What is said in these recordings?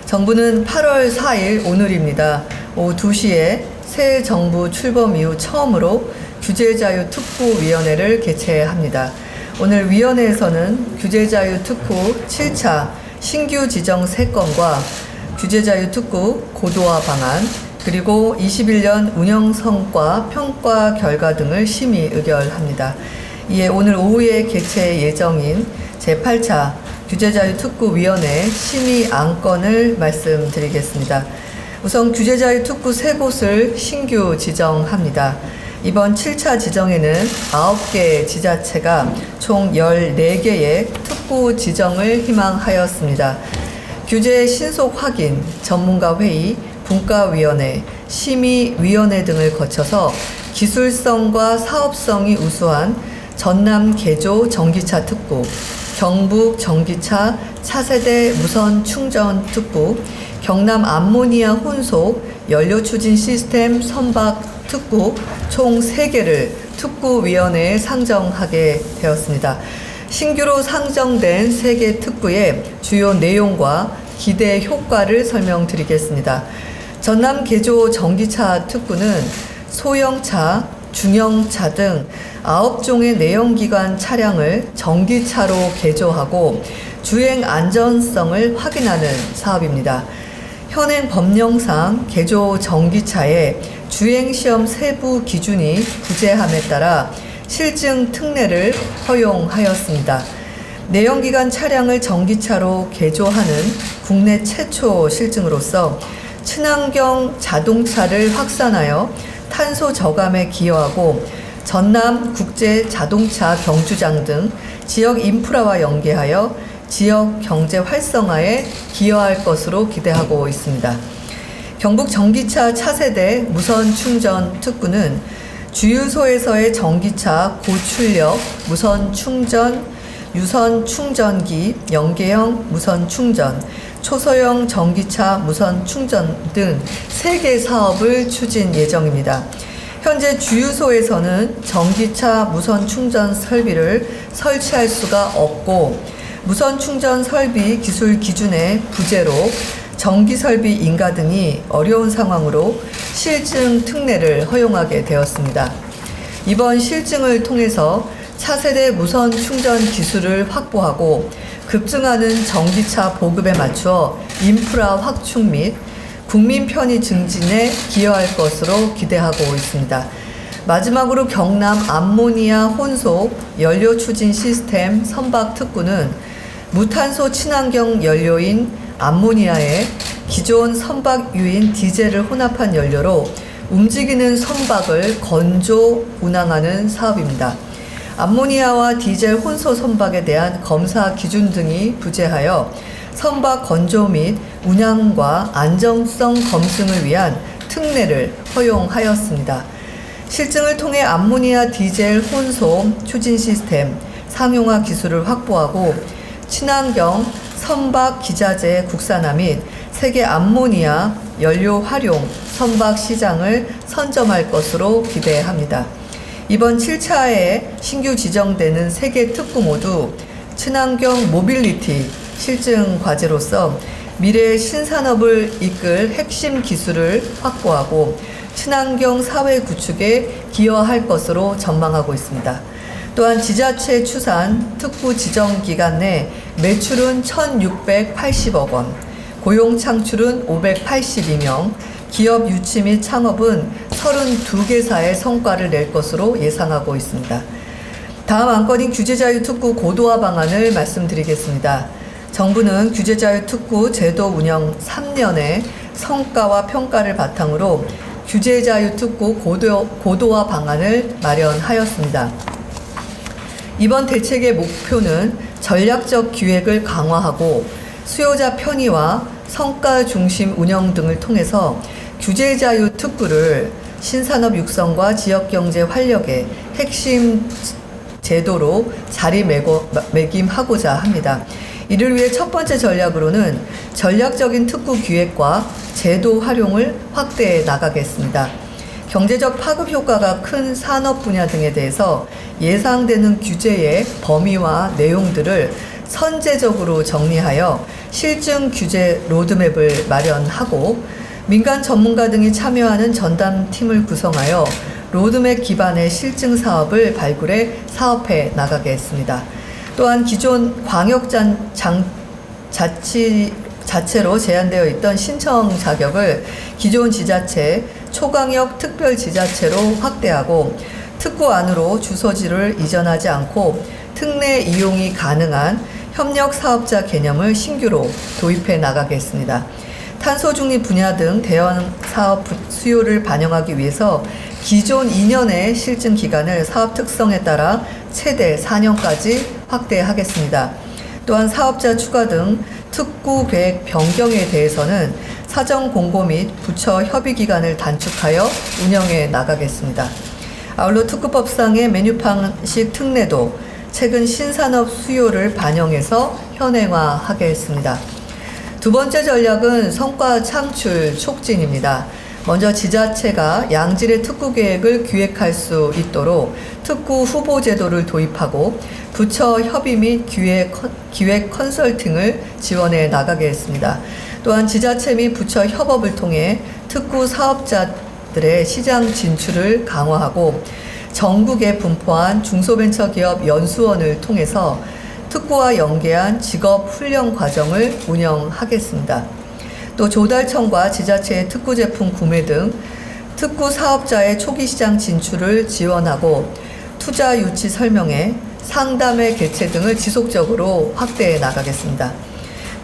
정부는 8월 4일 오늘입니다. 오후 2시에 새 정부 출범 이후 처음으로 규제자유특구위원회를 개최합니다. 오늘 위원회에서는 규제자유특구 7차 신규 지정 3건과 규제자유특구 고도화 방안, 그리고 21년 운영 성과 평가 결과 등을 심의 의결합니다. 이에 오늘 오후에 개최 예정인 제8차 규제자유특구위원회 심의 안건을 말씀드리겠습니다. 우선 규제자유특구 3곳을 신규 지정합니다. 이번 7차 지정에는 9개 지자체가 총 14개의 특구 지정을 희망하였습니다. 규제 신속 확인, 전문가 회의, 분과위원회, 심의위원회 등을 거쳐서 기술성과 사업성이 우수한 전남 개조 전기차 특구, 경북 전기차 차세대 무선 충전 특구, 경남 암모니아 혼속 연료 추진 시스템 선박 특구 총 3개를 특구위원회에 상정하게 되었습니다. 신규로 상정된 3개 특구의 주요 내용과 기대 효과를 설명드리겠습니다. 전남 개조 전기차 특구는 소형차, 중형차 등 9종의 내연기관 차량을 전기차로 개조하고 주행 안전성을 확인하는 사업입니다. 현행 법령상 개조 전기차의 주행시험 세부 기준이 부재함에 따라 실증 특례를 허용하였습니다. 내연기관 차량을 전기차로 개조하는 국내 최초 실증으로서 친환경 자동차를 확산하여 탄소 저감에 기여하고 전남 국제 자동차 경주장 등 지역 인프라와 연계하여 지역 경제 활성화에 기여할 것으로 기대하고 있습니다. 경북 전기차 차세대 무선 충전 특구는 주유소에서의 전기차 고출력 무선 충전, 유선 충전기, 연계형 무선 충전, 초소형 전기차 무선 충전 등 3개 사업을 추진 예정입니다. 현재 주유소에서는 전기차 무선 충전 설비를 설치할 수가 없고 무선 충전 설비 기술 기준의 부재로 전기 설비 인가 등이 어려운 상황으로 실증 특례를 허용하게 되었습니다. 이번 실증을 통해서 차세대 무선 충전 기술을 확보하고 급증하는 전기차 보급에 맞추어 인프라 확충 및 국민 편의 증진에 기여할 것으로 기대하고 있습니다. 마지막으로 경남 암모니아 혼속 연료 추진 시스템 선박 특구는 무탄소 친환경 연료인 암모니아에 기존 선박유인 디젤을 혼합한 연료로 움직이는 선박을 건조 운항하는 사업입니다. 암모니아와 디젤 혼소 선박에 대한 검사 기준 등이 부재하여 선박 건조 및 운항과 안정성 검증을 위한 특례를 허용하였습니다. 실증을 통해 암모니아 디젤 혼소 추진 시스템 상용화 기술을 확보하고 친환경 선박 기자재 국산화 및 세계 암모니아 연료 활용 선박 시장을 선점할 것으로 기대합니다. 이번 7차에 신규 지정되는 3개 특구 모두 친환경 모빌리티 실증 과제로서 미래 신산업을 이끌 핵심 기술을 확보하고 친환경 사회 구축에 기여할 것으로 전망하고 있습니다. 또한 지자체 추산 특구 지정 기간 내 매출은 1,680억 원, 고용 창출은 582명, 기업 유치 및 창업은 32개사의 성과를 낼 것으로 예상하고 있습니다. 다음 안건인 규제자유특구 고도화 방안을 말씀드리겠습니다. 정부는 규제자유특구 제도 운영 3년의 성과와 평가를 바탕으로 규제자유특구 고도화 방안을 마련하였습니다. 이번 대책의 목표는 전략적 기획을 강화하고 수요자 편의와 성과 중심 운영 등을 통해서 규제자유특구를 신산업 육성과 지역경제 활력의 핵심 제도로 자리매김하고자 합니다. 이를 위해 첫 번째 전략으로는 전략적인 특구 기획과 제도 활용을 확대해 나가겠습니다. 경제적 파급 효과가 큰 산업 분야 등에 대해서 예상되는 규제의 범위와 내용들을 선제적으로 정리하여 실증 규제 로드맵을 마련하고 민간 전문가 등이 참여하는 전담팀을 구성하여 로드맵 기반의 실증 사업을 발굴해 사업해 나가게 했습니다. 또한 기존 자치로 제한되어 있던 신청 자격을 기존 지자체, 초광역 특별지자체로 확대하고 특구 안으로 주소지를 이전하지 않고 특례 이용이 가능한 협력 사업자 개념을 신규로 도입해 나가게 했습니다. 탄소 중립 분야 등 대형 사업 수요를 반영하기 위해서 기존 2년의 실증 기간을 사업 특성에 따라 최대 4년까지 확대하겠습니다. 또한 사업자 추가 등 특구 계획 변경에 대해서는 사정 공고 및 부처 협의 기간을 단축하여 운영해 나가겠습니다. 아울러 특구법상의 메뉴판식 특례도 최근 신산업 수요를 반영해서 현행화하게 했습니다. 두 번째 전략은 성과 창출 촉진입니다. 먼저 지자체가 양질의 특구 계획을 기획할 수 있도록 특구 후보 제도를 도입하고 부처 협의 및 기획 컨설팅을 지원해 나가게 했습니다. 또한 지자체 및 부처 협업을 통해 특구 사업자들의 시장 진출을 강화하고 전국에 분포한 중소벤처기업 연수원을 통해서 특구와 연계한 직업훈련 과정을 운영하겠습니다. 또 조달청과 지자체의 특구 제품 구매 등 특구 사업자의 초기 시장 진출을 지원하고 투자 유치 설명회, 상담회 개최 등을 지속적으로 확대해 나가겠습니다.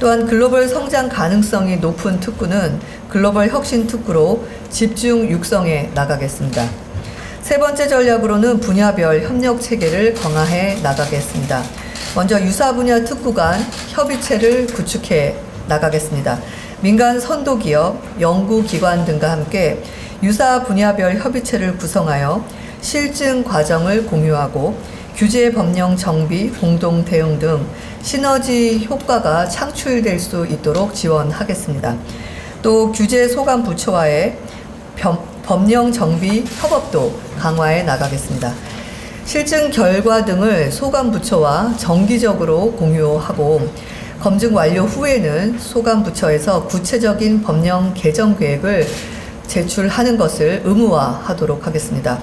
또한 글로벌 성장 가능성이 높은 특구는 글로벌 혁신 특구로 집중 육성해 나가겠습니다. 세 번째 전략으로는 분야별 협력 체계를 강화해 나가겠습니다. 먼저 유사 분야 특구 간 협의체를 구축해 나가겠습니다. 민간 선도기업, 연구기관 등과 함께 유사 분야별 협의체를 구성하여 실증 과정을 공유하고 규제 법령 정비, 공동 대응 등 시너지 효과가 창출될 수 있도록 지원하겠습니다. 또 규제 소관 부처와의 법령 정비 협업도 강화해 나가겠습니다. 실증 결과 등을 소관 부처와 정기적으로 공유하고 검증 완료 후에는 소관 부처에서 구체적인 법령 개정 계획을 제출하는 것을 의무화하도록 하겠습니다.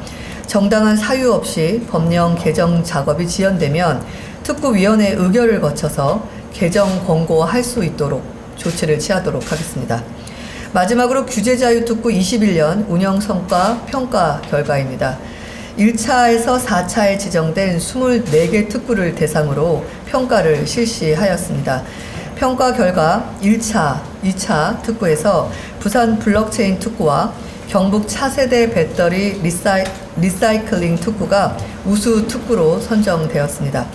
정당한 사유 없이 법령 개정 작업이 지연되면 특구위원회 의결을 거쳐서 개정 권고할 수 있도록 조치를 취하도록 하겠습니다. 마지막으로 규제자유특구 21년 운영성과 평가 결과입니다. 1차에서 4차에 지정된 24개 특구를 대상으로 평가를 실시하였습니다. 평가 결과 1차, 2차 특구에서 부산 블록체인 특구와 경북 차세대 배터리 리사이클링 특구가 우수 특구로 선정되었습니다.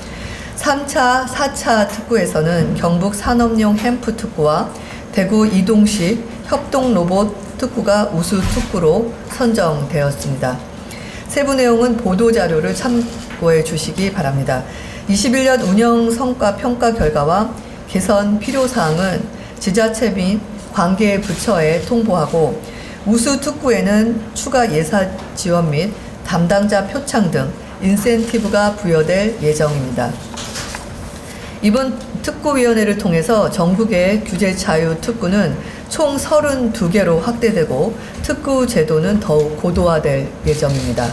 3차, 4차 특구에서는 경북 산업용 햄프 특구와 대구 이동식 협동 로봇 특구가 우수 특구로 선정되었습니다. 세부 내용은 보도자료를 참고해 주시기 바랍니다. 21년 운영 성과 평가 결과와 개선 필요사항은 지자체 및 관계 부처에 통보하고 우수 특구에는 추가 예산 지원 및 담당자 표창 등 인센티브가 부여될 예정입니다. 이번 특구위원회를 통해서 전국의 규제 자유 특구는 총 32개로 확대되고 특구 제도는 더욱 고도화될 예정입니다.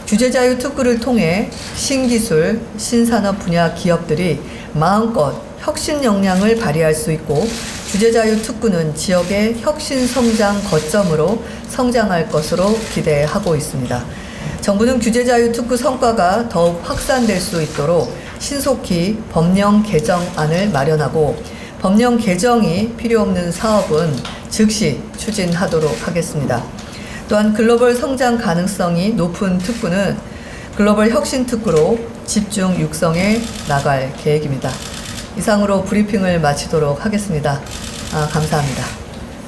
규제 자유 특구를 통해 신기술, 신산업 분야 기업들이 마음껏 혁신 역량을 발휘할 수 있고 규제 자유 특구는 지역의 혁신 성장 거점으로 성장할 것으로 기대하고 있습니다. 정부는 규제 자유 특구 성과가 더욱 확산될 수 있도록 신속히 법령 개정안을 마련하고 법령 개정이 필요 없는 사업은 즉시 추진하도록 하겠습니다. 또한 글로벌 성장 가능성이 높은 특구는 글로벌 혁신 특구로 집중 육성해 나갈 계획입니다. 이상으로 브리핑을 마치도록 하겠습니다. 감사합니다.